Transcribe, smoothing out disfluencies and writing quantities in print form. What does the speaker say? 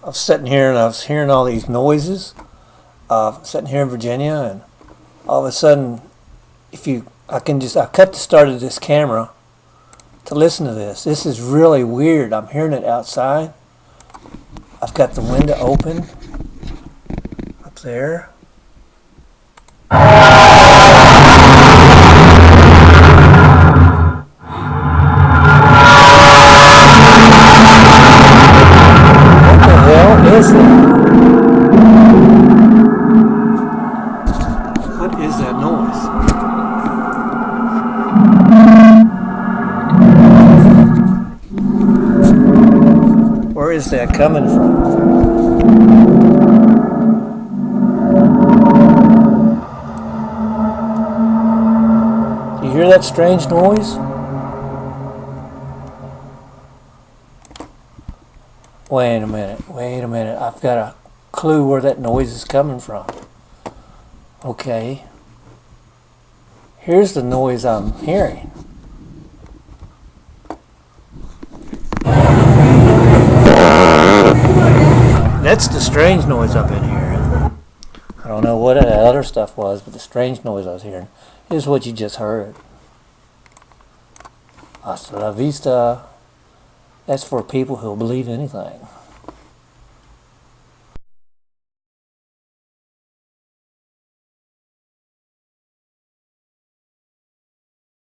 I was sitting here and I was hearing all these noises. Sitting here in Virginia, and all of a sudden, I cut the start of this camera to listen to this. This is really weird. I'm hearing it outside. I've got the window open up there. What the hell is that? What is that noise? Where is that coming from? Do you hear that strange noise? Wait a minute. I've got a clue where that noise is coming from. Okay. Here's the noise I'm hearing. That's the strange noise I've been hearing. I don't know what that other stuff was, but the strange noise I was hearing is what you just heard. Hasta la vista. That's for people who'll believe anything.